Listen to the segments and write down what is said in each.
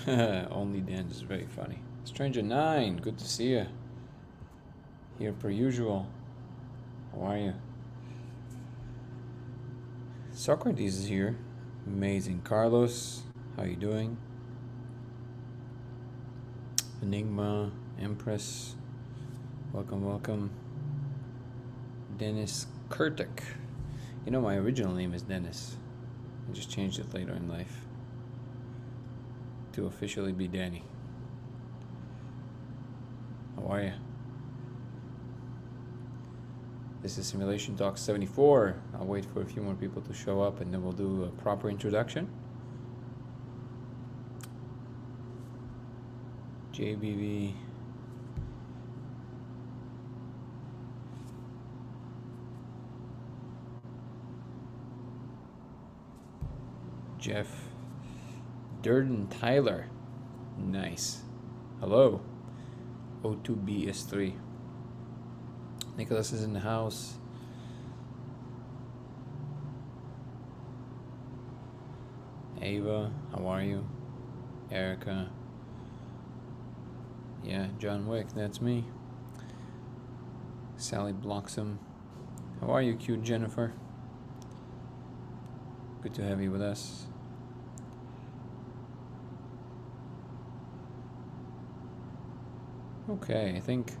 Only Dan is very funny. Stranger 9, good to see you. Here per usual. How are you? Socrates is here. Amazing. Carlos, how you doing? Enigma, Empress, welcome, welcome. Dennis Kurtik. You know, my original name is Dennis. I just changed it later in life to officially be Danny. How are you? This is Simulation Talk 74. I'll wait for a few more people to show up and then we'll do a proper introduction. JBV. Jeff. Durden Tyler. Nice. Hello. O2BS3. Nicholas is in the house. Ava, how are you? Erica. Yeah, John Wick, that's me. Sally Bloxham. How are you, cute Jennifer? Good to have you with us. Okay, I think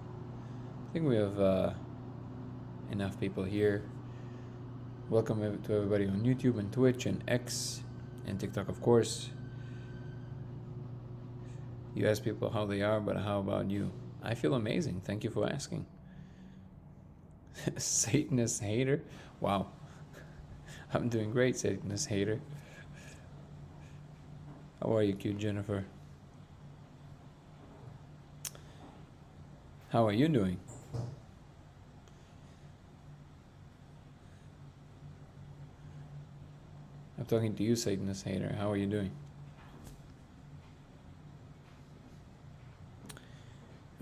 we have enough people here. Welcome to everybody on YouTube and Twitch and X and TikTok, of course. You ask people how they are, but how about you? I feel amazing. Thank you for asking. Satanist hater? Wow. I'm doing great, Satanist hater. How are you, cute Jennifer? How are you doing? I'm talking to you, Satanist hater. How are you doing?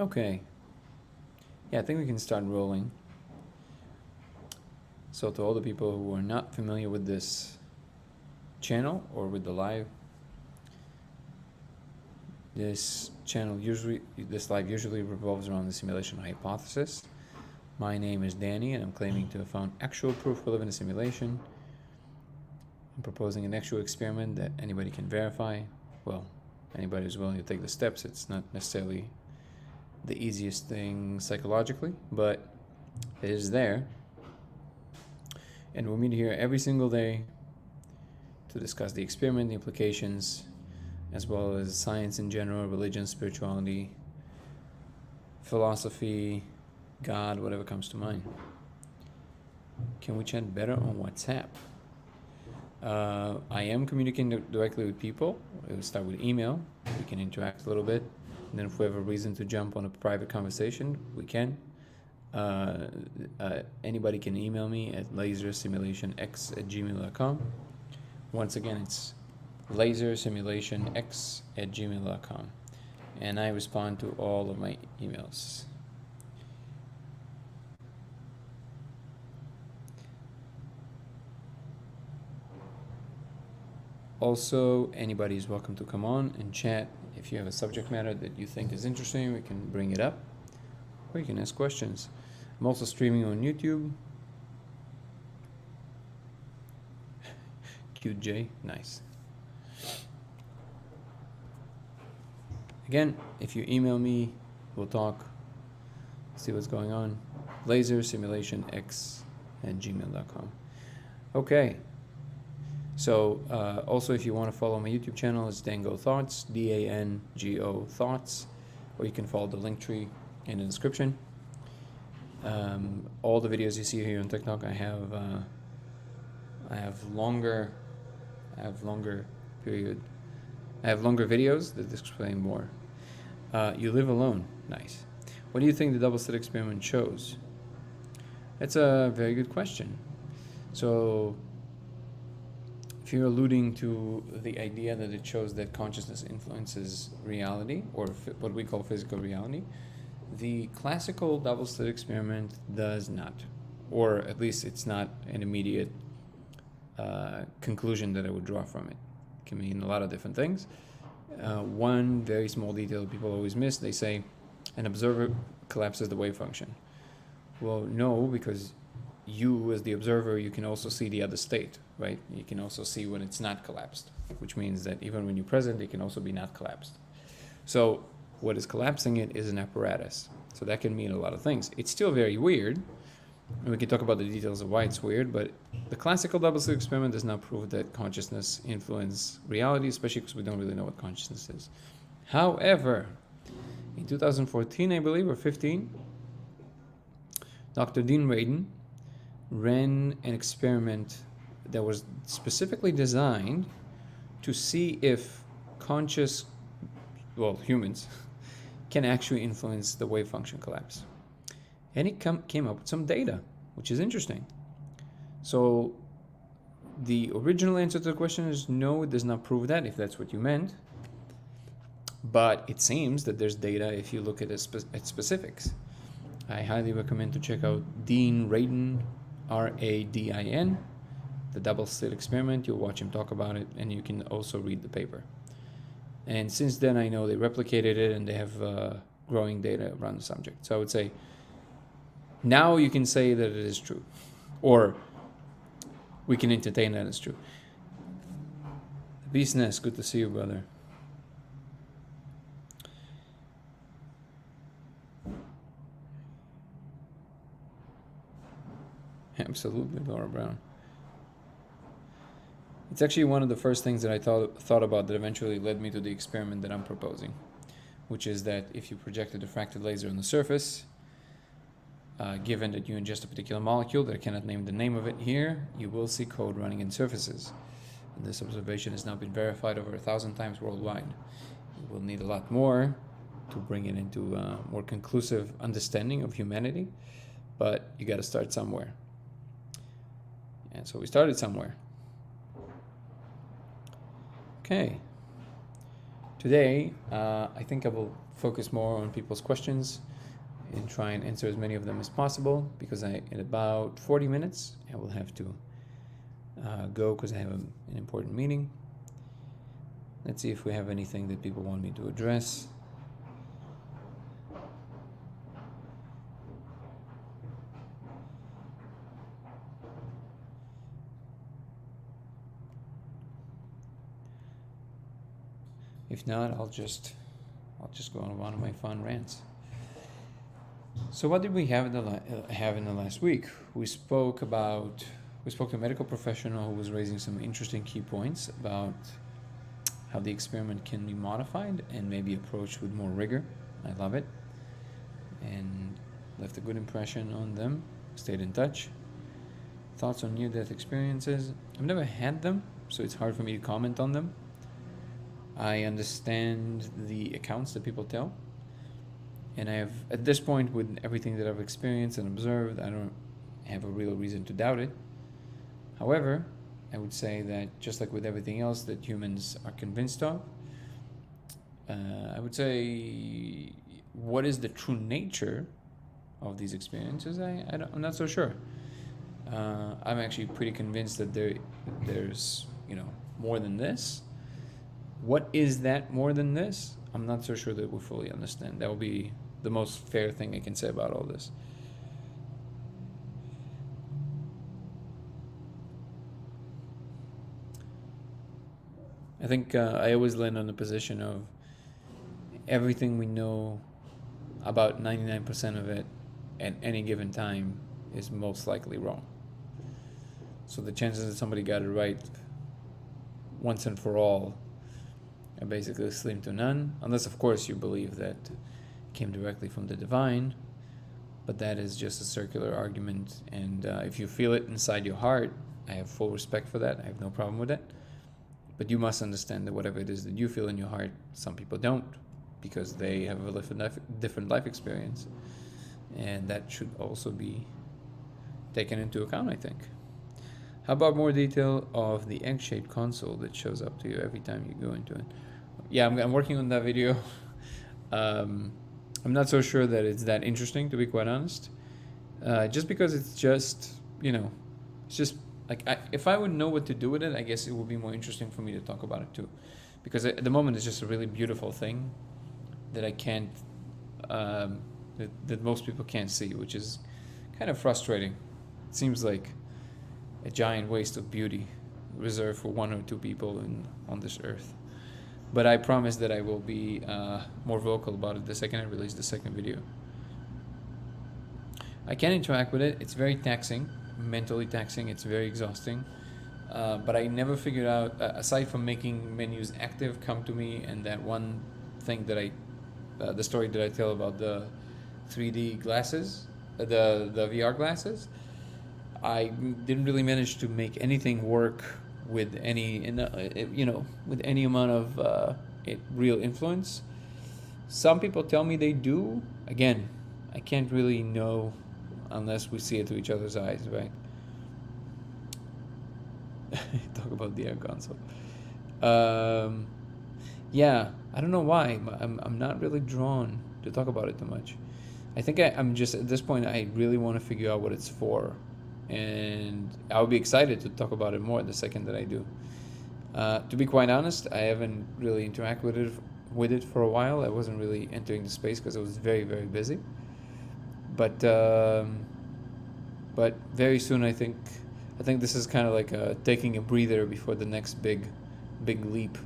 Okay. Yeah, I think we can start rolling. So to all the people who are not familiar with this channel or with the live, this live usually revolves around the simulation hypothesis. My name is Danny and I'm claiming to have found actual proof we live in a simulation. I'm proposing an actual experiment that anybody can verify. Well, anybody who's willing to take the steps. It's not necessarily the easiest thing psychologically, but it is there. And we'll meet here every single day to discuss the experiment, the implications, as well as science in general, religion, spirituality, philosophy, God, whatever comes to mind. Can we chat better on WhatsApp? I am communicating directly with people. It will start with email. We can interact a little bit. And then if we have a reason to jump on a private conversation, we can. Anybody can email me at lasersimulationx@gmail.com. Once again, it's lasersimulationx@gmail.com. And I respond to all of my emails. Also, anybody is welcome to come on and chat. If you have a subject matter that you think is interesting, we can bring it up, or you can ask questions. I'm also streaming on YouTube. Cute J, nice. Again, if you email me, we'll talk, see what's going on. lasersimulationx@gmail.com. Okay. So also, if you want to follow my YouTube channel, it's Dango Thoughts, DANGO Thoughts, or you can follow the link tree in the description. All the videos you see here on TikTok, I have longer videos that explain more. You live alone, nice. What do you think the double slit experiment shows? That's a very good question. So, if you're alluding to the idea that it shows that consciousness influences reality, or what we call physical reality, the classical double slit experiment does not, or at least it's not an immediate conclusion that I would draw from it. It can mean a lot of different things, One very small detail people always miss, they say an observer collapses the wave function. Well, no, because you as the observer, you can also see the other state, right? You can also see when it's not collapsed, which means that even when you're present, it can also be not collapsed. So what is collapsing it is an apparatus. So that can mean a lot of things. It's still very weird, and we can talk about the details of why it's weird, but the classical double slit experiment does not prove that consciousness influences reality, especially because we don't really know what consciousness is. However, in 2014, I believe, or 15, Dr. Dean Radin ran an experiment that was specifically designed to see if humans can actually influence the wave function collapse. And he came up with some data, which is interesting. So the original answer to the question is no, it does not prove that, if that's what you meant. But it seems that there's data if you look at specifics. I highly recommend to check out Dean Radin, Radin, the double slit experiment. You'll watch him talk about it, and you can also read the paper. And since then, I know they replicated it, and they have growing data around the subject. So I would say now you can say that it is true, or we can entertain that it's true. Beast Nest, good to see you, brother. Absolutely, Laura Brown. It's actually one of the first things that I thought about that eventually led me to the experiment that I'm proposing, which is that if you project a diffracted laser on the surface, given that you ingest a particular molecule that I cannot name the name of it here, you will see code running in surfaces. And this observation has now been verified over 1,000 times worldwide. You will need a lot more to bring it into a more conclusive understanding of humanity, but you got to start somewhere. And so we started somewhere. Okay. Today, I think I will focus more on people's questions and try and answer as many of them as possible, because in about 40 minutes, I will have to go because I have an important meeting. Let's see if we have anything that people want me to address. If not, I'll just go on one of my fun rants. So what did we have in the last week? We spoke to a medical professional who was raising some interesting key points about how the experiment can be modified and maybe approached with more rigor. I love it, and left a good impression on them. Stayed in touch. Thoughts on near-death experiences? I've never had them, so it's hard for me to comment on them. I understand the accounts that people tell, and I have, at this point, with everything that I've experienced and observed, I don't have a real reason to doubt it. However, I would say that just like with everything else that humans are convinced of, I would say, what is the true nature of these experiences? I'm not so sure. I'm actually pretty convinced that there's more than this. What is that more than this? I'm not so sure that we fully understand. That will be the most fair thing I can say about all this. I think I always land on the position of everything we know, about 99% of it at any given time, is most likely wrong. So the chances that somebody got it right once and for all are basically slim to none, unless of course you believe that it came directly from the divine, but that is just a circular argument, and if you feel it inside your heart, I have full respect for that. I have no problem with it, but you must understand that whatever it is that you feel in your heart, some people don't, because they have a different life experience, and that should also be taken into account, I think. How about more detail of the egg-shaped console that shows up to you every time you go into it? Yeah, I'm working on that video. I'm not so sure that it's that interesting, to be quite honest. Just because it's just, it's just like, if I would know what to do with it, I guess it would be more interesting for me to talk about it too. because at the moment it's just a really beautiful thing that I can't, that most people can't see, which is kind of frustrating. It seems like a giant waste of beauty reserved for one or two people on this earth. But I promise that I will be more vocal about it the second I release the second video. I can interact with it. It's very taxing, mentally taxing. It's very exhausting. But I never figured out, aside from making menus active come to me and that one thing that the story that I tell about the 3D glasses, the VR glasses, I didn't really manage to make anything work with any, with any amount of real influence. Some people tell me they do. Again, I can't really know unless we see it through each other's eyes, right? Talk about the air console. Yeah, I don't know why. I'm not really drawn to talk about it too much. I think I'm just, at this point, I really want to figure out what it's for. And I'll be excited to talk about it more the second that I do. To be quite honest, I haven't really interacted with it for a while. I wasn't really entering the space because I was very, very busy. But very soon, I think this is kind of like taking a breather before the next big leap.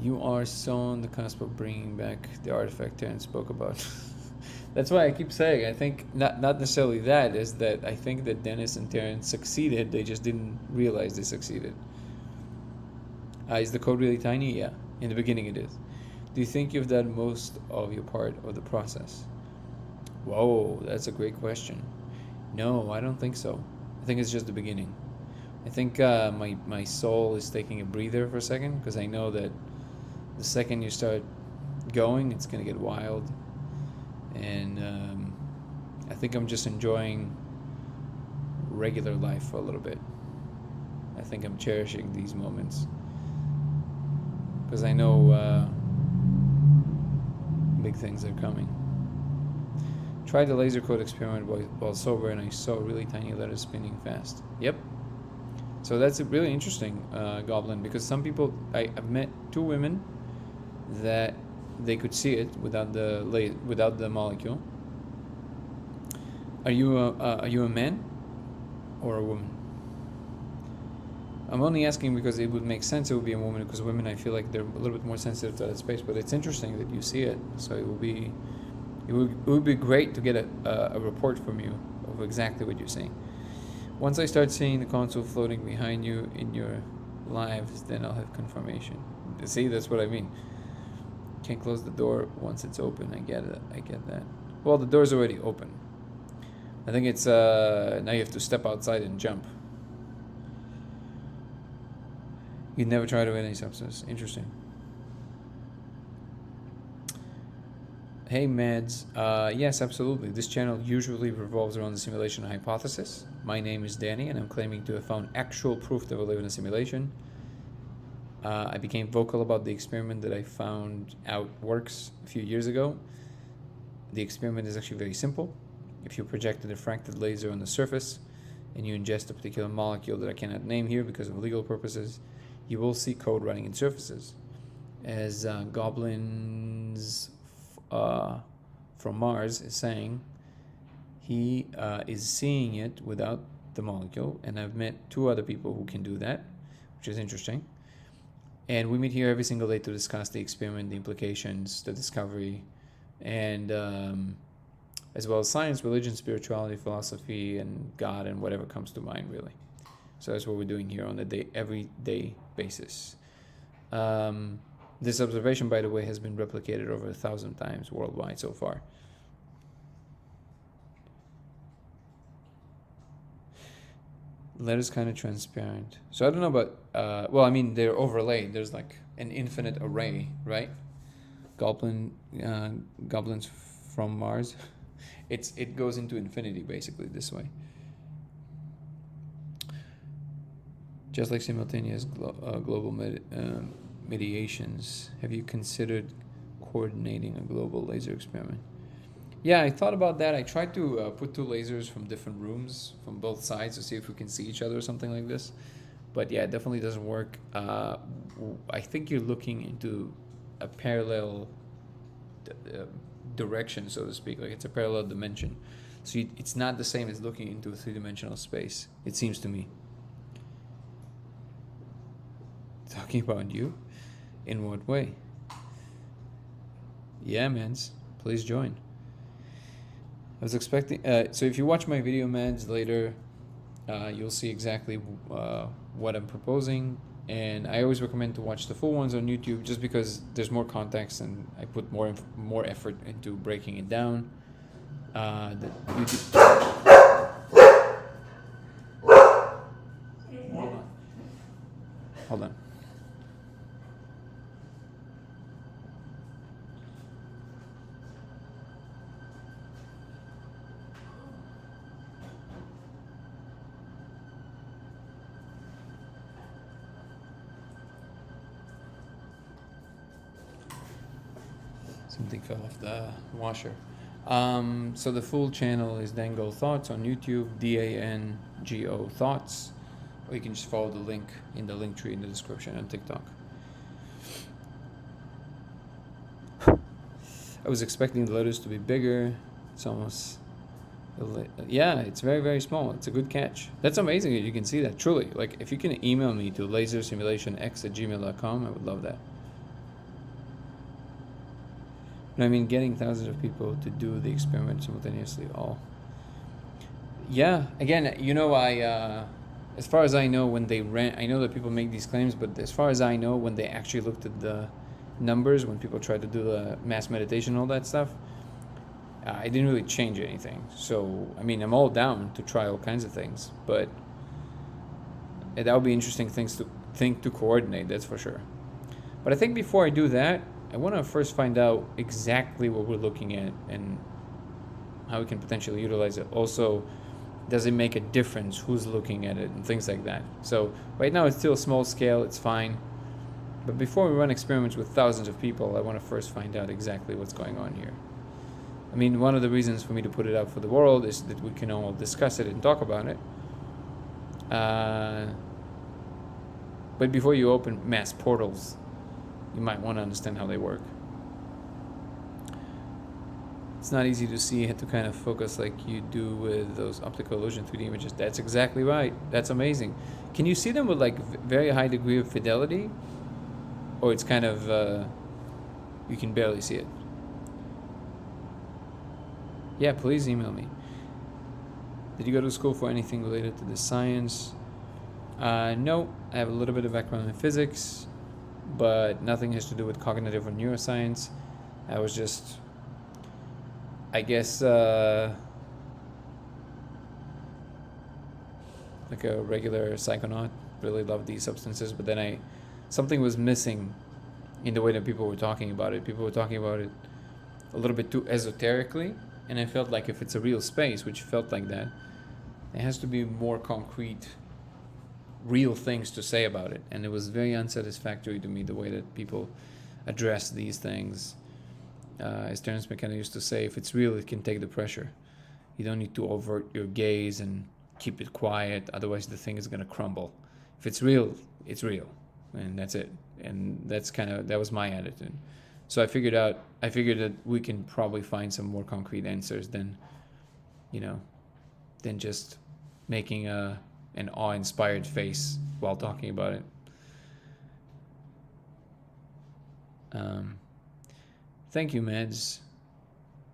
You are so on the cusp of bringing back the artifact Terrence spoke about. That's why I keep saying, I think, not necessarily that, is that I think that Dennis and Terrence succeeded, they just didn't realize they succeeded. Is the code really tiny? Yeah, in the beginning it is. Do you think you've done most of your part of the process? Whoa, that's a great question. No, I don't think so. I think it's just the beginning. I think my soul is taking a breather for a second, because I know that the second you start going, it's going to get wild. And I think I'm just enjoying regular life for a little bit. I think I'm cherishing these moments because I know big things are coming. Tried the laser code experiment while sober, and I saw really tiny letters spinning fast. Yep. So that's really interesting, Goblin, because some people, I've met two women that they could see it without the molecule. Are you a man or a woman? I'm only asking because it would make sense it would be a woman, because women, I feel like they're a little bit more sensitive to that space. But it's interesting that you see it, so it would be great to get a report from you of exactly what you're saying. Once I start seeing the console floating behind you in your lives, then I'll have confirmation. See, that's what I mean. Can't close the door once it's open. I get it. I get that. Well, the door's already open. I think it's now you have to step outside and jump. You'd never try to win any substance. Interesting. Hey Mads, yes, absolutely. This channel usually revolves around the simulation hypothesis. My name is Danny, and I'm claiming to have found actual proof that we live in a simulation. I became vocal about the experiment that I found out works a few years ago. The experiment is actually very simple. If you project a diffracted laser on the surface and you ingest a particular molecule that I cannot name here because of legal purposes, you will see code running in surfaces. As Goblins from Mars is saying, he is seeing it without the molecule, and I've met two other people who can do that, which is interesting. And we meet here every single day to discuss the experiment, the implications, the discovery, and as well as science, religion, spirituality, philosophy, and God, and whatever comes to mind, really. So that's what we're doing here on a everyday basis. This observation, by the way, has been replicated over 1,000 times worldwide so far. Letters kind of transparent. So I don't know about, well, I mean, they're overlaid. There's like an infinite array, right? Goblins from Mars. It goes into infinity, basically, this way. Just like simultaneous global mediations, have you considered coordinating a global laser experiment? Yeah, I thought about that. I tried to put two lasers from different rooms, from both sides, to see if we can see each other or something like this. But yeah, it definitely doesn't work. I think you're looking into a parallel uh, direction, so to speak. Like it's a parallel dimension. So it's not the same as looking into a three-dimensional space, it seems to me. Talking about you? In what way? Yeah, mans. Please join. I was expecting... so if you watch my video, mans, later, you'll see exactly what I'm proposing. And I always recommend to watch the full ones on YouTube just because there's more context and I put more effort into breaking it down. The YouTube... Hold on. Something fell off the washer. So the full channel is Dango Thoughts on YouTube, DANGO Thoughts, or you can just follow the link in the link tree in the description on TikTok. I was expecting the letters to be bigger. It's almost... Yeah, it's very, very small. It's a good catch. That's amazing that you can see that, truly. Like, if you can email me to lasersimulationx@gmail.com, I would love that. I mean, getting thousands of people to do the experiment simultaneously, all. Yeah, again, as far as I know, when they ran, I know that people make these claims, but as far as I know, when they actually looked at the numbers, when people tried to do the mass meditation and all that stuff, it didn't really change anything. So, I mean, I'm all down to try all kinds of things, but that would be interesting things to coordinate, that's for sure. But I think before I do that, I want to first find out exactly what we're looking at and how we can potentially utilize it. Also, does it make a difference who's looking at it and things like that. So right now it's still small scale, it's fine. But before we run experiments with thousands of people, I want to first find out exactly what's going on here. I mean, one of the reasons for me to put it out for the world is that we can all discuss it and talk about it. But before you open mass portals, you might want to understand how they work. It's not easy to see, to kind of focus like you do with those optical illusion 3D images. That's exactly right. That's amazing. Can you see them with like very high degree of fidelity? Or it's kind of, you can barely see it? Yeah, please email me. Did you go to school for anything related to the science? No, I have a little bit of background in physics, but nothing has to do with cognitive or neuroscience. I was just, I guess, like a regular psychonaut. Really loved these substances, but then something was missing in the way that people were talking about it. People were talking about it a little bit too esoterically, and I felt like if it's a real space, which felt like that, there has to be more concrete, real things to say about it. And it was very unsatisfactory to me the way that people address these things. As Terence McKenna used to say, if it's real, it can take the pressure. You don't need to avert your gaze and keep it quiet, otherwise the thing is going to crumble. If it's real, it's real, and that's it. And that was my attitude. So I figured that we can probably find some more concrete answers than just making an awe-inspired face while talking about it. Thank you, Mads.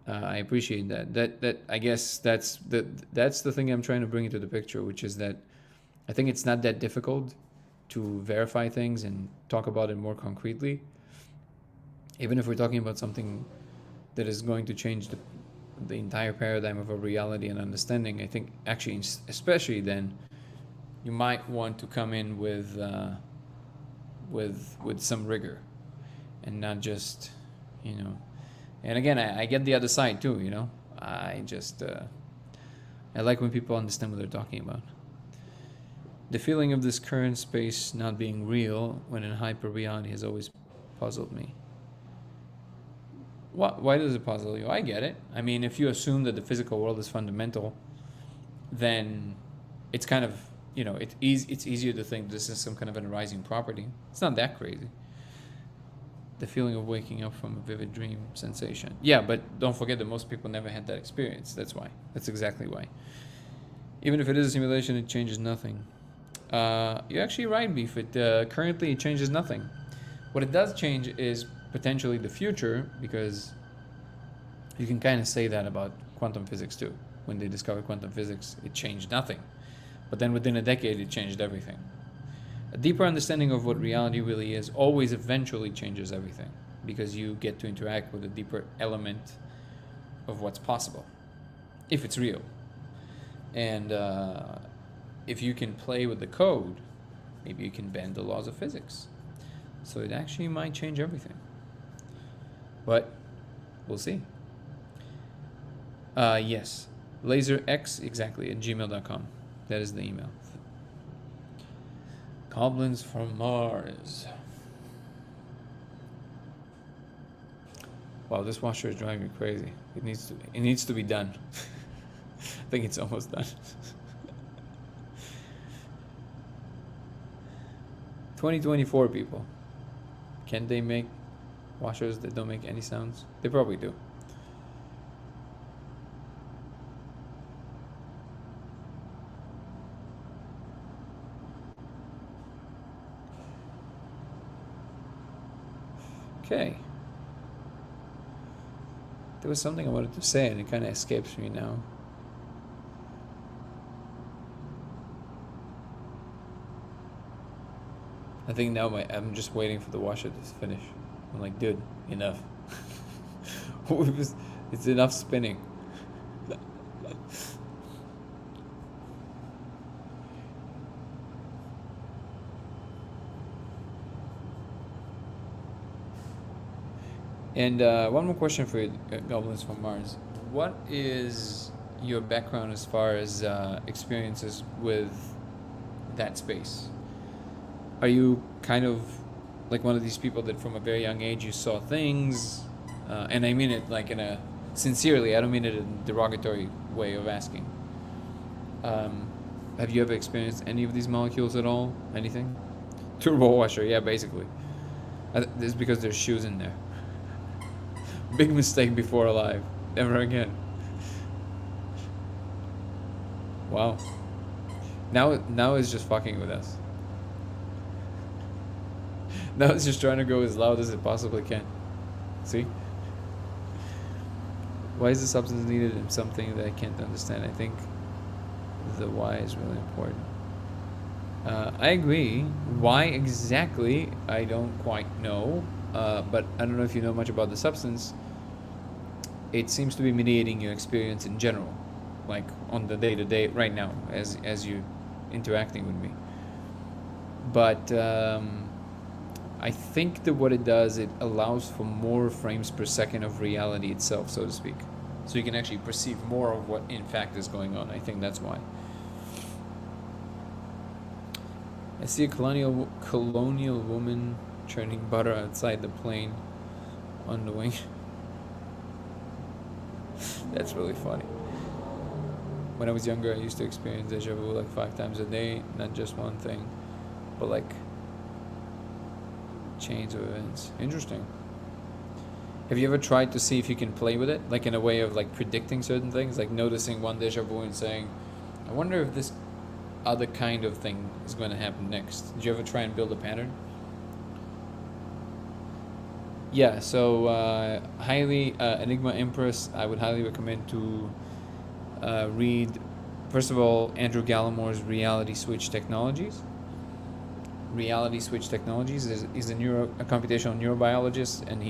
I appreciate that. That I guess that's the thing I'm trying to bring into the picture, which is that I think it's not that difficult to verify things and talk about it more concretely. Even if we're talking about something that is going to change the entire paradigm of a reality and understanding, I think actually, especially then, you might want to come in with some rigor, and not just, And again, I get the other side too. I just I like when people understand what they're talking about. The feeling of this current space not being real when in hyper reality has always puzzled me. Why does it puzzle you? I get it. I mean, if you assume that the physical world is fundamental, then it's kind of it's easier to think this is some kind of an arising property. It's not that crazy. The feeling of waking up from a vivid dream sensation. Yeah, but don't forget that most people never had that experience. That's why. That's exactly why. Even if it is a simulation, it changes nothing. You're actually right, Beef. Currently, it changes nothing. What it does change is potentially the future, because you can kind of say that about quantum physics too. When they discovered quantum physics, it changed nothing. But then within a decade, it changed everything. A deeper understanding of what reality really is always eventually changes everything, because you get to interact with a deeper element of what's possible, if it's real. And if you can play with the code, maybe you can bend the laws of physics. So it actually might change everything. But we'll see. Yes, laserx, exactly, at gmail.com. That is the email. Goblins from Mars. Wow, this washer is driving me crazy. It needs to be done. I think it's almost done. 2024 people. Can they make washers that don't make any sounds? They probably do. Okay. There was something I wanted to say and it kind of escapes me now. I think now I'm just waiting for the washer to finish. I'm like, dude, enough. It's enough spinning. And one more question for you, Goblins from Mars. What is your background as far as experiences with that space? Are you kind of like one of these people that from a very young age you saw things? And I mean it like in a sincerely, I don't mean it in a derogatory way of asking. Have you ever experienced any of these molecules at all? Anything? Turbo washer, yeah, basically. This is because there's shoes in there. Big mistake before alive. Never again. Wow. Now it's just fucking with us. Now it's just trying to go as loud as it possibly can. See? Why is the substance needed in something that I can't understand? I think the why is really important. I agree. Why exactly, I don't quite know. But I don't know if you know much about the substance. It seems to be mediating your experience in general, like on the day-to-day right now as you interacting with me. But I think that what it does, it allows for more frames per second of reality itself, so to speak. So you can actually perceive more of what in fact is going on. I think that's why. I see a colonial woman churning butter outside the plane on the wing. That's really funny. When I was younger, I used to experience deja vu like 5 times a day, not just one thing, but like chains of events. Interesting. Have you ever tried to see if you can play with it, like in a way of like predicting certain things, like noticing one deja vu and saying, I wonder if this other kind of thing is going to happen next? Did you ever try and build a pattern? Yeah, so highly Enigma Empress, I would highly recommend to read, first of all, Andrew Gallimore's Reality Switch Technologies. Reality Switch Technologies is a computational neurobiologist, and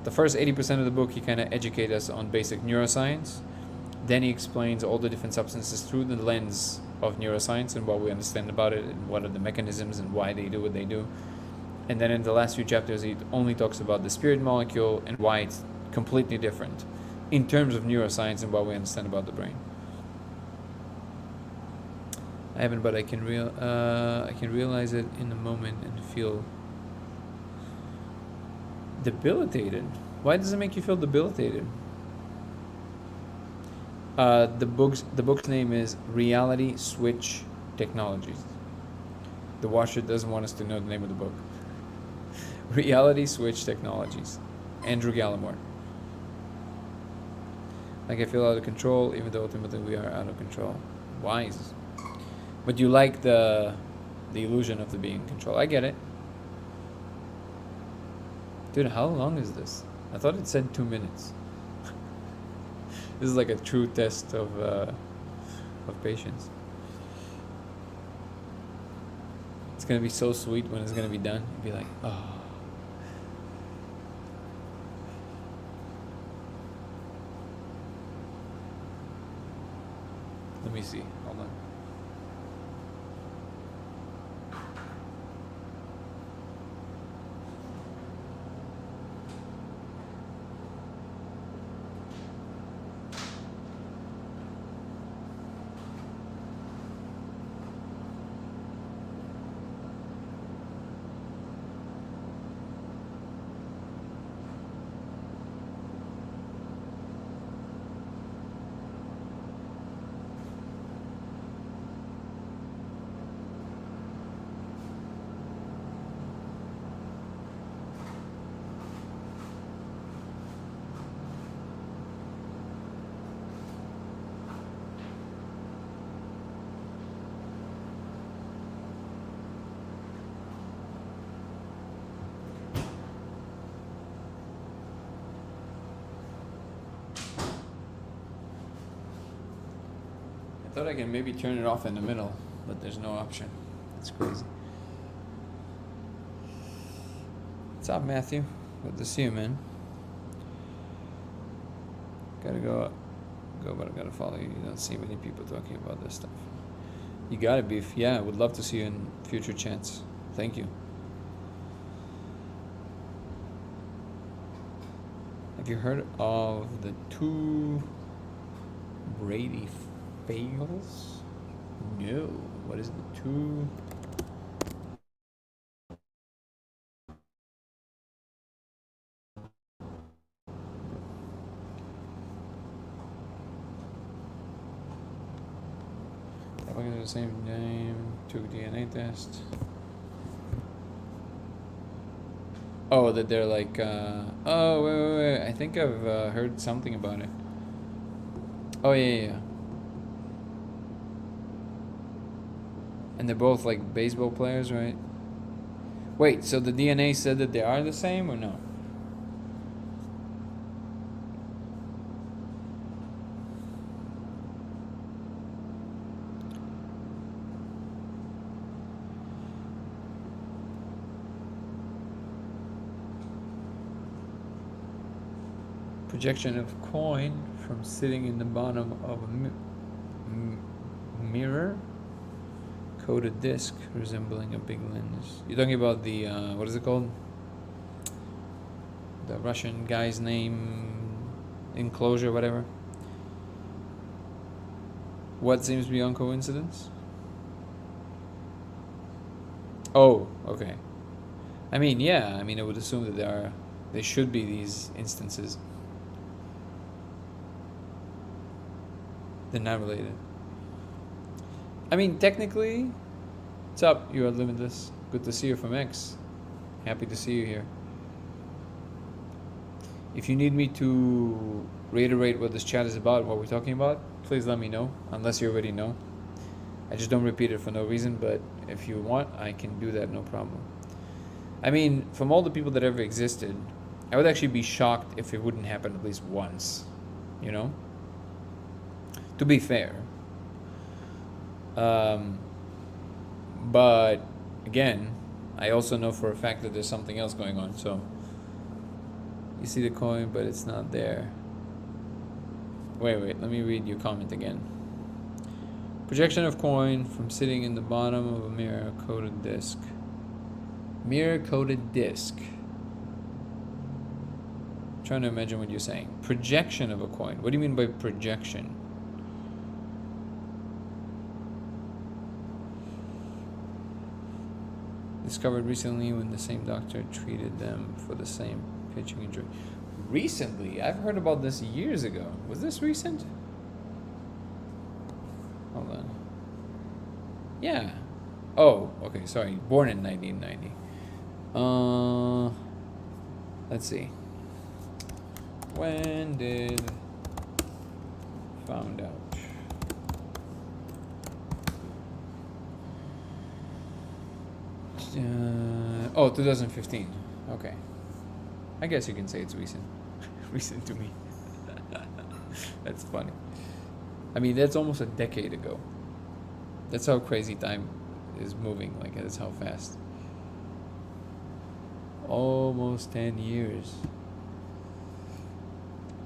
the first 80% of the book, he kind of educates us on basic neuroscience. Then he explains all the different substances through the lens of neuroscience and what we understand about it and what are the mechanisms and why they do what they do. And then in the last few chapters, he only talks about the spirit molecule and why it's completely different in terms of neuroscience and what we understand about the brain. I haven't, but I can realize it in the moment and feel debilitated. Why does it make you feel debilitated? The book's name is Reality Switch Technologies. The Watcher doesn't want us to know the name of the book. Reality Switch Technologies. Andrew Gallimore. Like I feel out of control, even though ultimately we are out of control. Wise. But you like the illusion of the being in control. I get it. Dude, how long is this? I thought it said 2 minutes. This is like a true test of patience. It's gonna be so sweet when it's gonna be done. You'll be like, oh. Let me see. Hold on. I thought I can maybe turn it off in the middle, but there's no option. It's crazy. What's up, Matthew? Good to see you, man. Gotta go, but I gotta follow you. You don't see many people talking about this stuff. You gotta be. Yeah, I would love to see you in future chats. Thank you. Have you heard of the two Brady fails? No. What is the two? Looking at the same name. Two DNA test. Oh, that they're like. Oh, wait. I think I've heard something about it. Oh yeah. And they're both like baseball players, right? Wait, so the DNA said that they are the same or no? Projection of coin from sitting in the bottom of a mirror. Coated disc resembling a big lens. You're talking about the what is it called? The Russian guy's name, enclosure, whatever. What seems beyond coincidence? Oh, okay. I mean, yeah. I mean, I would assume that there should be these instances. They're not related. I mean, technically, what's up? You are limitless. Good to see you from X. Happy to see you here. If you need me to reiterate what this chat is about, what we're talking about, please let me know, unless you already know. I just don't repeat it for no reason, but if you want, I can do that, no problem. I mean, from all the people that ever existed, I would actually be shocked if it wouldn't happen at least once, you know? To be fair. But again, I also know for a fact that there's something else going on. So you see the coin, but it's not there. Wait, let me read your comment again. Projection of coin from sitting in the bottom of a mirror coated disc. Mirror coated disc. I'm trying to imagine what you're saying. Projection of a coin. What do you mean by projection? Discovered recently when the same doctor treated them for the same pitching injury. Recently? I've heard about this years ago. Was this recent? Hold on. Yeah. Oh, okay, sorry. Born in 1990. Let's see. When did found out? Oh, 2015. Okay. I guess you can say it's recent. Recent to me. That's funny. I mean, that's almost a decade ago. That's how crazy time is moving. Like, that's how fast. Almost 10 years.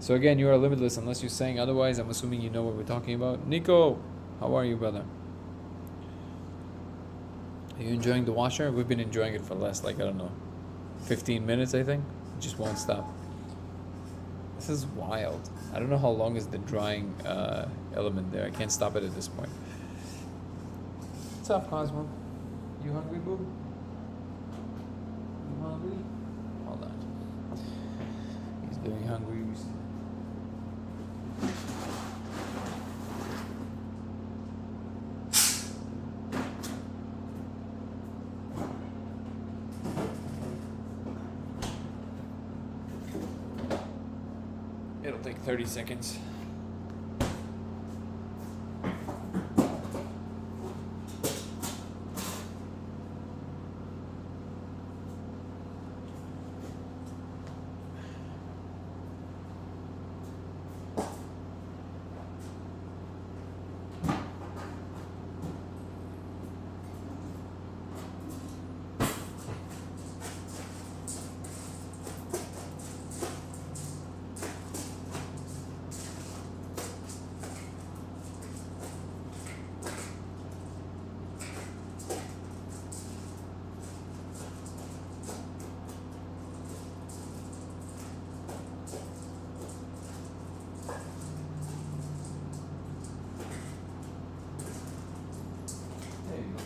So again, you are limitless unless you're saying otherwise. I'm assuming you know what we're talking about. Nico, how are you, brother? Are you enjoying the washer? We've been enjoying it for the last, like, I don't know, 15 minutes, I think. It just won't stop. This is wild. I don't know how long is the drying element there. I can't stop it at this point. What's up, Cosmo? You hungry, boo? You hungry? Hold on. He's very hungry. It'll take 30 seconds.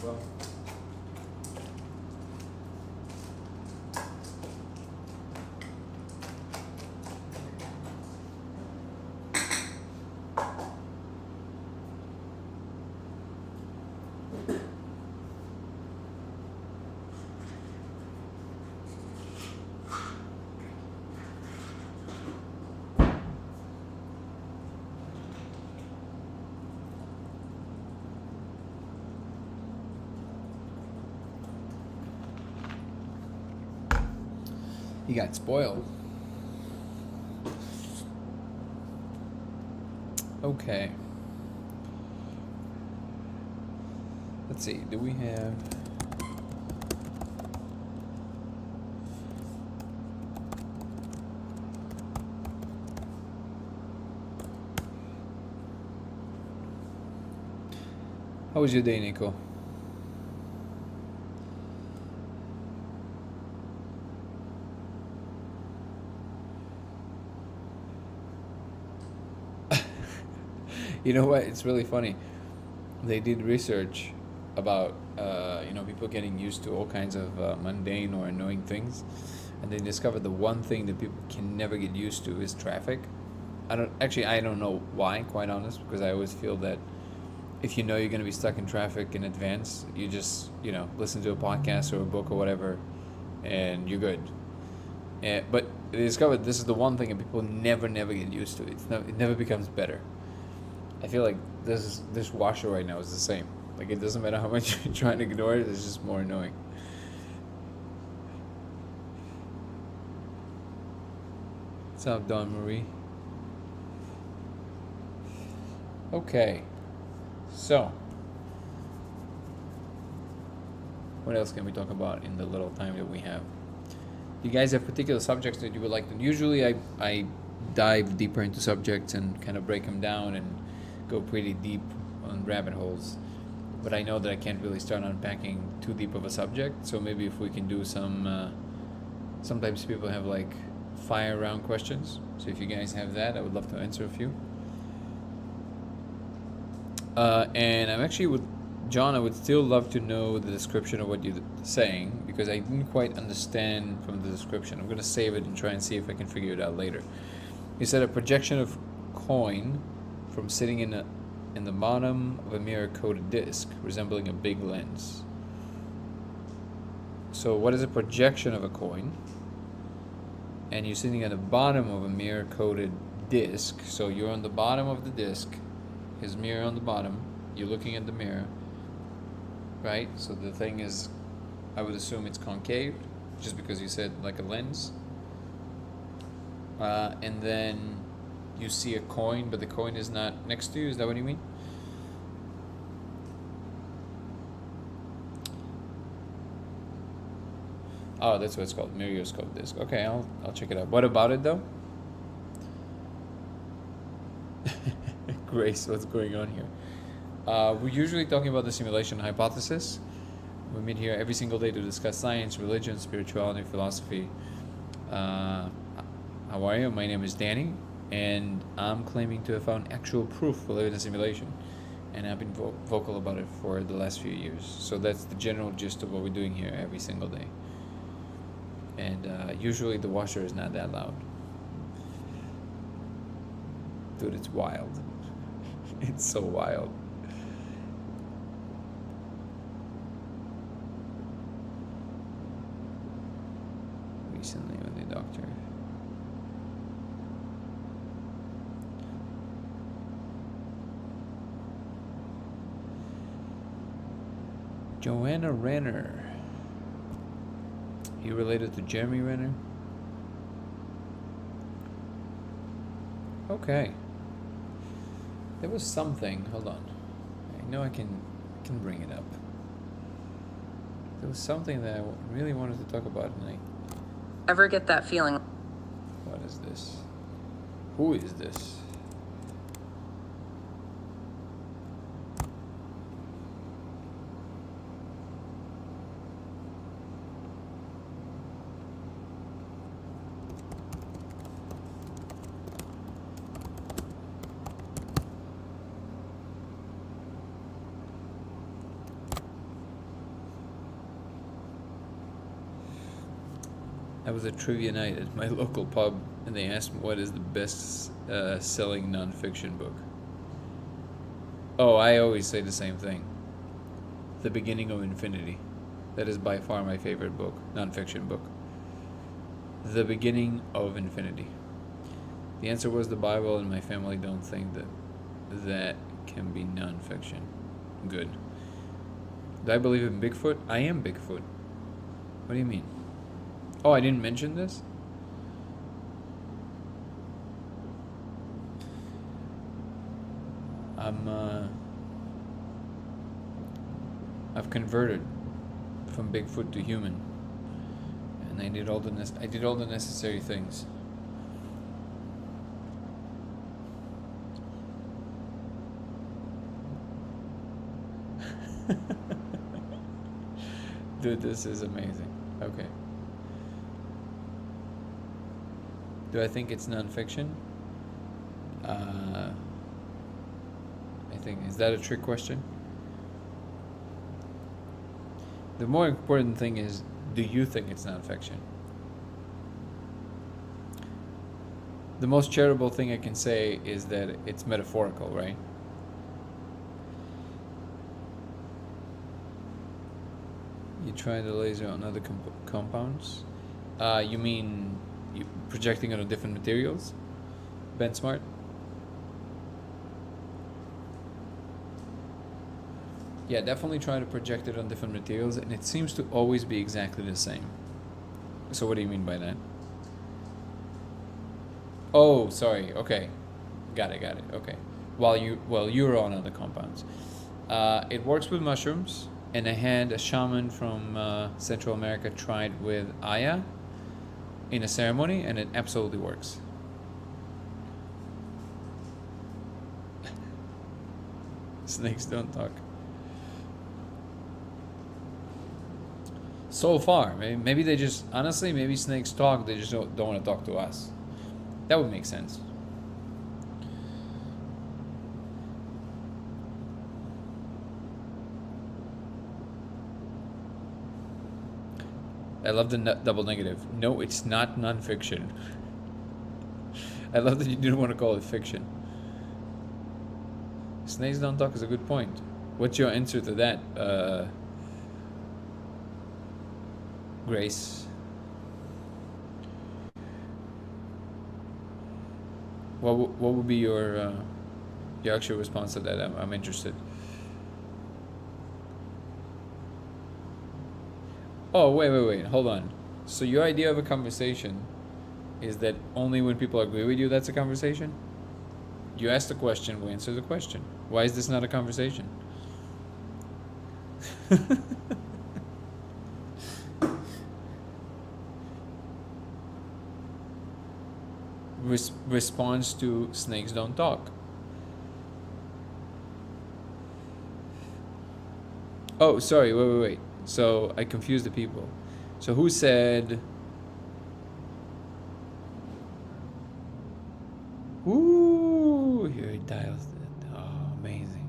Well, he got spoiled. Okay. Let's see. Do we have... How was your day, Nico? You know what? It's really funny. They did research about people getting used to all kinds of mundane or annoying things, and they discovered the one thing that people can never get used to is traffic. I don't know why, quite honest, because I always feel that if you know you're going to be stuck in traffic in advance, you just listen to a podcast or a book or whatever, and you're good. But they discovered this is the one thing that people never get used to. It never becomes better. I feel like this washer right now is the same. Like, it doesn't matter how much you're trying to ignore it, it's just more annoying. What's up, Dawn Marie? Okay. So, what else can we talk about in the little time that we have? You guys have particular subjects that you would like to... Usually I dive deeper into subjects and kind of break them down and go pretty deep on rabbit holes, but I know that I can't really start unpacking too deep of a subject, so maybe if we can do some sometimes people have like fire round questions, so if you guys have that, I would love to answer a few. And I'm actually with John, I would still love to know the description of what you're saying, because I didn't quite understand from the description. I'm going to save it and try and see if I can figure it out later. You said a projection of coin from sitting in a in the bottom of a mirror-coated disc, resembling a big lens. So what is a projection of a coin? And you're sitting at the bottom of a mirror-coated disc. So you're on the bottom of the disc, his mirror on the bottom, you're looking at the mirror, right? So the thing is, I would assume it's concave, just because you said like a lens. And then you see a coin, but the coin is not next to you. Is that what you mean? Oh, that's what it's called, Mirioscope disc. Okay, I'll check it out. What about it though? Grace, what's going on here? We're usually talking about the simulation hypothesis. We meet here every single day to discuss science, religion, spirituality, philosophy. How are you? My name is Danny, and I'm claiming to have found actual proof we live in a simulation. And I've been vocal about it for the last few years. So that's the general gist of what we're doing here every single day. And usually the washer is not that loud. Dude, it's wild. It's so wild. Recently with the doctor. Joanna Renner. You related to Jeremy Renner? Okay. There was something. Hold on. I know I can bring it up. There was something that I really wanted to talk about, and Ever get that feeling? What is this? Who is this? I was at trivia night at my local pub, and they asked me what is the best selling nonfiction book. Oh, I always say the same thing. The Beginning of Infinity. That is by far my favorite book, nonfiction book. The Beginning of Infinity. The answer was the Bible, and my family don't think that can be nonfiction. Good. Do I believe in Bigfoot? I am Bigfoot. What do you mean? Oh, I didn't mention this? I've converted from Bigfoot to human, and I did all the necessary things. Dude, this is amazing. Okay. Do I think it's nonfiction? I think, is that a trick question? The more important thing is, do you think it's nonfiction? The most charitable thing I can say is that it's metaphorical, right? You try the laser on other compounds? You mean projecting onto different materials? Ben Smart? Yeah, definitely try to project it on different materials, and it seems to always be exactly the same. So what do you mean by that? Oh, sorry. Okay. Got it. Okay. You're on other compounds. It works with mushrooms, and I had a shaman from Central America tried with Aya in a ceremony, and it absolutely works. Snakes don't talk. So far, maybe they just, honestly, maybe snakes talk, they just don't want to talk to us. That would make sense. I love the double negative. No, it's not nonfiction. I love that you didn't want to call it fiction. Snakes don't talk is a good point. What's your answer to that, Grace? What would be your actual response to that? I'm interested. Oh, wait, hold on. So your idea of a conversation is that only when people agree with you, that's a conversation? You ask the question, we answer the question. Why is this not a conversation? Response to snakes don't talk. Oh, sorry, wait. So I confused the people. So who said... Ooh, here he dials it. Oh, amazing.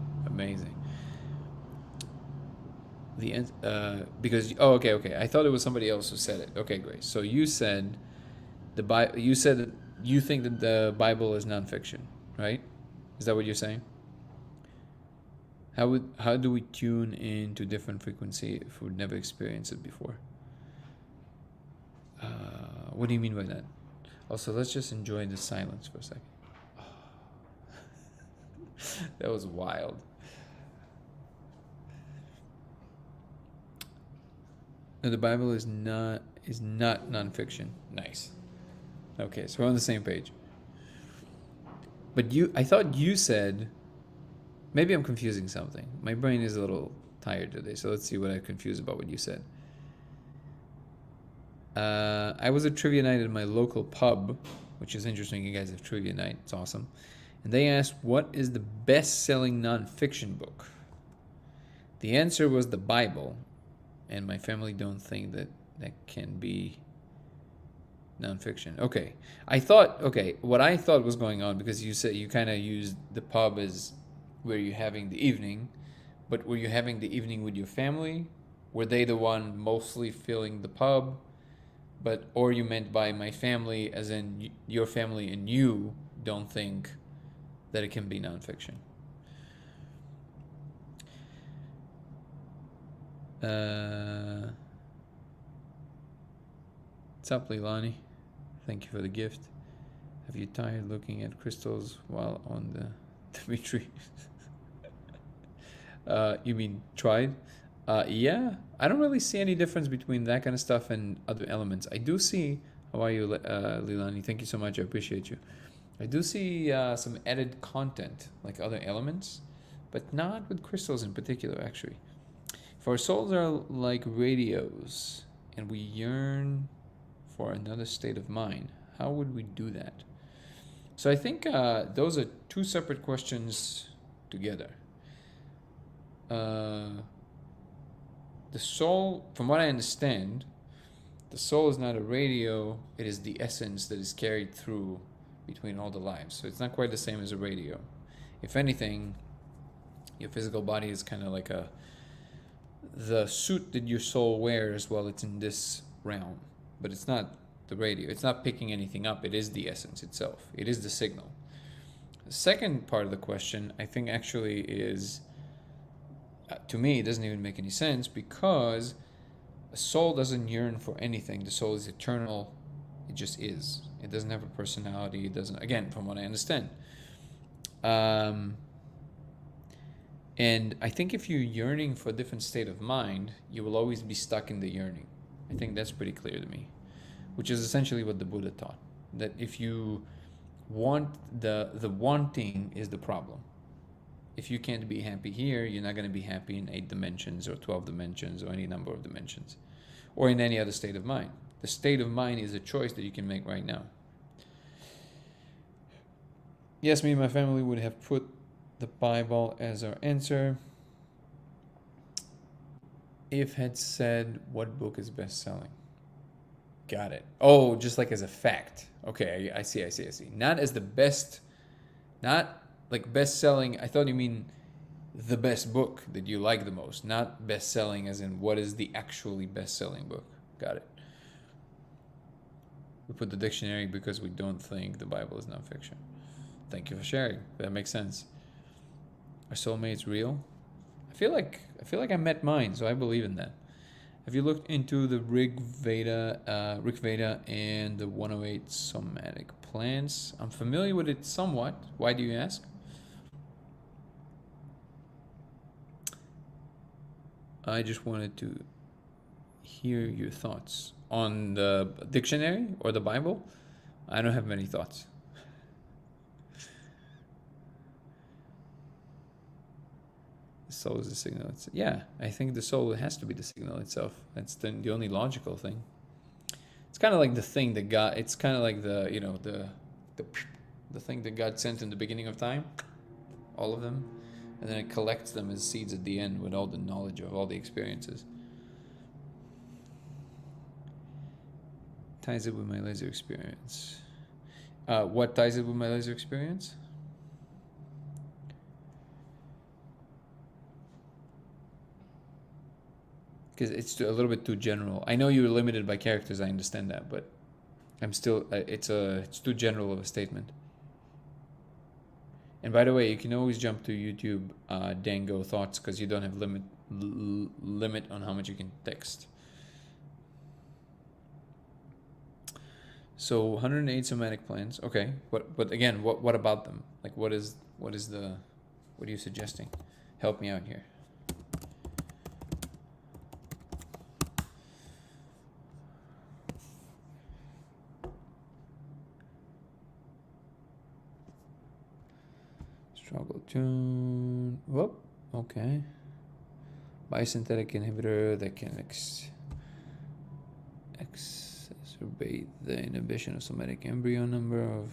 Because okay. I thought it was somebody else who said it. Okay, great. So you said you said that you think that the Bible is nonfiction, right? Is that what you're saying? How do we tune into different frequency if we've never experienced it before? What do you mean by that? Also, let's just enjoy the silence for a second. That was wild. No, the Bible is not nonfiction. Nice. Okay, so we're on the same page. But I thought you said, maybe I'm confusing something. My brain is a little tired today, so let's see what I'm confused about what you said. I was at trivia night at my local pub, which is interesting. You guys have trivia night. It's awesome. And they asked, what is the best-selling nonfiction book? The answer was the Bible, and my family don't think that can be nonfiction. Okay. What I thought was going on, because you said you kind of used the pub as where you're having the evening, but were you having the evening with your family? Were they the one mostly filling the pub? Or you meant by my family as in your family and you don't think that it can be nonfiction? What's up, Leilani? Thank you for the gift. Have you tired looking at crystals while on the Dimitri? You mean tried? Yeah, I don't really see any difference between that kind of stuff and other elements. I do see, how are you, Leilani? Thank you so much, I appreciate you. I do see some added content, like other elements, but not with crystals in particular, actually. If our souls are like radios, and we yearn for another state of mind, how would we do that? So I think those are two separate questions together. The soul, from what I understand, the soul is not a radio, it is the essence that is carried through between all the lives. So it's not quite the same as a radio. If anything, your physical body is kind of like the suit that your soul wears while it's in this realm. But it's not the radio. It's not picking anything up. It is the essence itself. It is the signal. The second part of the question, I think, actually is, to me, it doesn't even make any sense, because a soul doesn't yearn for anything. The soul is eternal. It just is. It doesn't have a personality. It doesn't, again, from what I understand. And I think if you're yearning for a different state of mind, you will always be stuck in the yearning. I think that's pretty clear to me, which is essentially what the Buddha taught. That if you want, the wanting is the problem. If you can't be happy here, you're not going to be happy in 8 dimensions or 12 dimensions or any number of dimensions, or in any other state of mind. The state of mind is a choice that you can make right now. Yes, me and my family would have put the Bible as our answer if had said what book is best selling. Got it. Oh, just like as a fact. Okay, I see. Not as the best, not like best selling. I thought you mean the best book that you like the most, not best selling as in what is the actually best selling book. Got it. We put the dictionary because we don't think the Bible is nonfiction. Thank you for sharing. That makes sense. Are soulmates real? I feel like I met mine, so I believe in that. Have you looked into the Rig Veda and the 108 somatic plants? I'm familiar with it somewhat. Why do you ask? I just wanted to hear your thoughts on the dictionary or the Bible. I don't have many thoughts. The soul is the signal. Yeah, I think the soul has to be the signal itself. That's the only logical thing. It's kind of like the thing that God. It's kind of like the the thing that God sent in the beginning of time. All of them, and then it collects them as seeds at the end with all the knowledge of all the experiences. Ties it with my laser experience. What ties it with my laser experience? Because it's a little bit too general. I know you're limited by characters. I understand that, but I'm still. It's too general of a statement. And by the way, you can always jump to YouTube, Dango Thoughts, because you don't have limit on how much you can text. So 108 somatic plants. Okay, but again, what about them? Like, what are you suggesting? Help me out here. Struggle tune. Whoop. Okay. Biosynthetic inhibitor that can exacerbate the inhibition of somatic embryo number of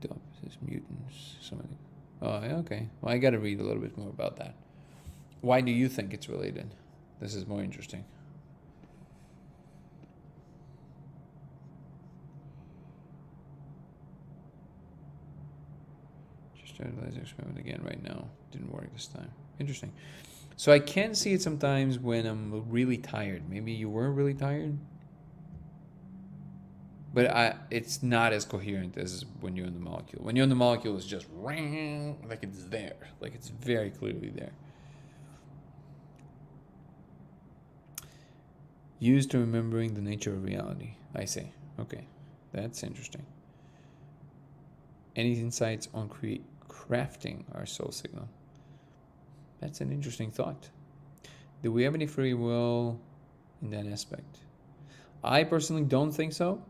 Diopsis mutants. Somatic. Oh, yeah, okay. Well, I got to read a little bit more about that. Why do you think it's related? This is more interesting. Started laser experiment again right now. Didn't work this time. Interesting. So I can see it sometimes when I'm really tired. Maybe you were really tired. But it's not as coherent as when you're in the molecule. When you're in the molecule, it's just like it's there. Like it's very clearly there. Used to remembering the nature of reality. I see. Okay. That's interesting. Any insights on crafting our soul signal? That's an interesting thought. Do we have any free will in that aspect? I personally don't think so.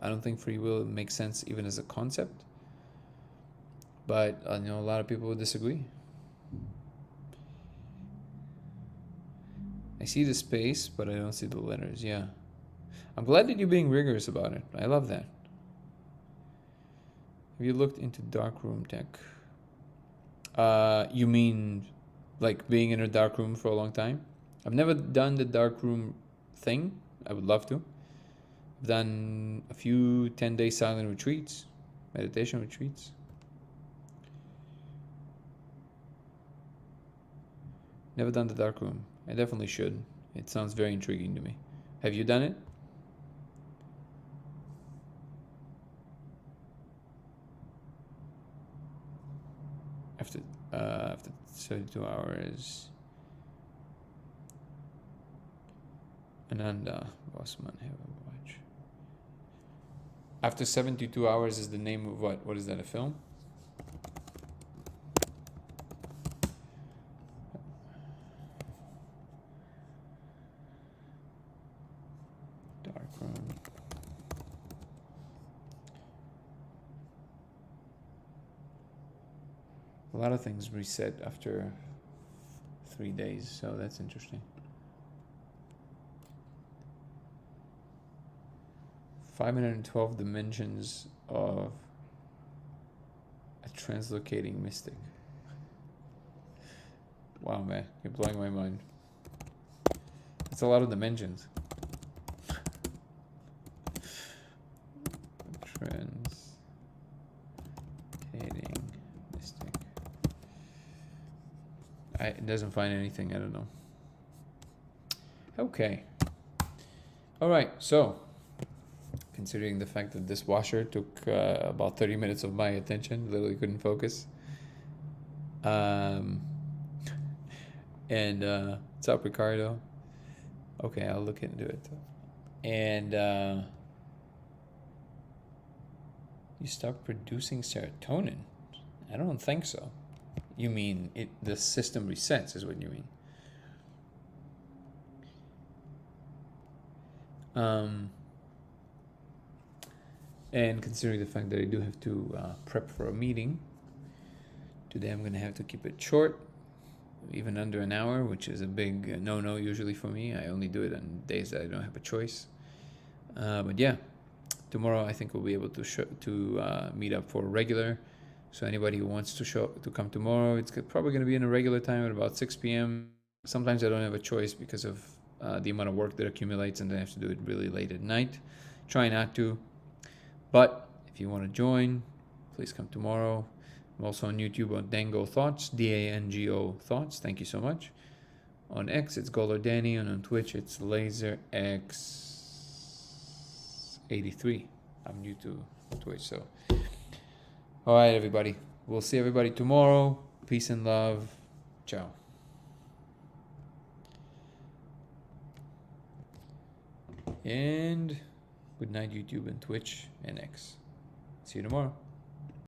I don't think free will makes sense even as a concept. But I know a lot of people would disagree. I see the space, but I don't see the letters. Yeah. I'm glad that you're being rigorous about it. I love that. Have you looked into darkroom tech? You mean like being in a dark room for a long time? I've never done the darkroom thing. I would love to. I've done a few 10-day silent retreats, meditation retreats. Never done the darkroom. I definitely should. It sounds very intriguing to me. Have you done it? After 32 hours. Ananda Bosman have a watch. After 72 hours is the name of what? What is that, a film? Darkroom. A lot of things reset after 3 days, so that's interesting. 512 dimensions of a translocating mystic. Wow, man, you're blowing my mind. That's a lot of dimensions. Translocating mystic. It doesn't find anything, I don't know. Okay. All right, so considering the fact that this washer took about 30 minutes of my attention, literally couldn't focus. Um, and what's up, Ricardo? Okay, I'll look into it. And you stop producing serotonin? I don't think so. You mean the system resets is what you mean. And considering the fact that I do have to prep for a meeting, today I'm going to have to keep it short, even under an hour, which is a big no-no usually for me. I only do it on days that I don't have a choice. But yeah, tomorrow I think we'll be able to meet up for a regular. So anybody who wants to come tomorrow, it's probably going to be in a regular time at about 6 p.m. Sometimes I don't have a choice because of the amount of work that accumulates, and then I have to do it really late at night. Try not to. But if you want to join, please come tomorrow. I'm also on YouTube on Dango Thoughts, DANGO Thoughts. Thank you so much. On X, it's Goller Danny, and on Twitch, it's LaserX83. I'm new to Twitch, so. All right, everybody. We'll see everybody tomorrow. Peace and love. Ciao. And good night, YouTube and Twitch and X. See you tomorrow.